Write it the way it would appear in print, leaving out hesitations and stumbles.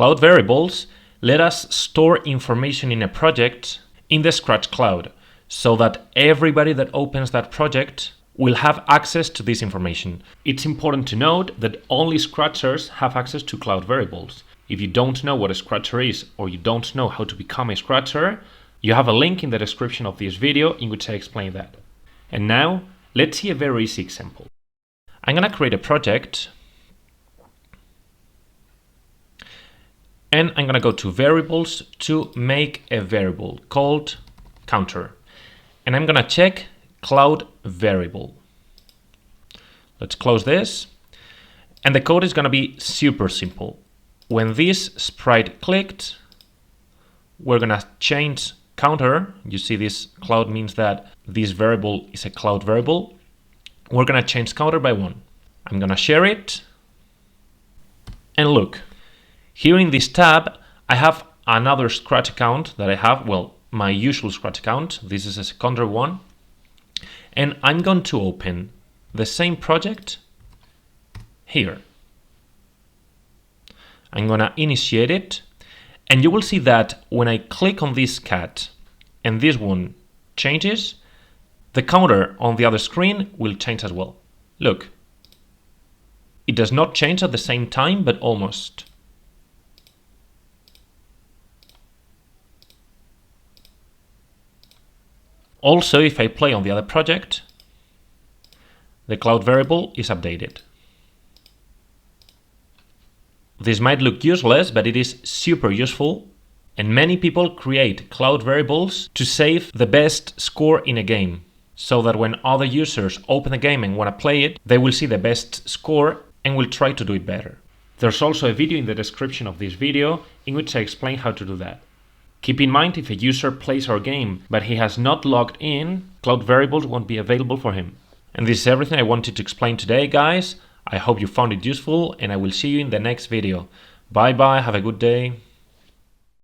Cloud variables let us store information in a project in the Scratch Cloud so that everybody that opens that project will have access to this information. It's important to note that only Scratchers have access to cloud variables. If you don't know what a Scratcher is or you don't know how to become a Scratcher, you have a link in the description of this video in which I explain that. And now, let's see a very easy example. I'm going to create a project and I'm going to go to variables to make a variable called counter. And I'm going to check cloud variable. Let's close this. And the code is going to be super simple. When this sprite clicked, we're going to change counter. You see this cloud means that this variable is a cloud variable. We're going to change counter by 1. I'm going to share it. And look, here in this tab, I have another Scratch account that I have, well, my usual Scratch account. This is a secondary one. And I'm going to open the same project here. I'm going to initiate it. And you will see that when I click on this cat and this one changes, the counter on the other screen will change as well. Look, it does not change at the same time, but almost. Also, if I play on the other project, the cloud variable is updated. This might look useless, but it is super useful. And many people create cloud variables to save the best score in a game, so that when other users open the game and want to play it, they will see the best score and will try to do it better. There's also a video in the description of this video in which I explain how to do that. Keep in mind, if a user plays our game but he has not logged in, cloud variables won't be available for him. And this is everything I wanted to explain today, guys. I hope you found it useful and I will see you in the next video. Bye bye, have a good day.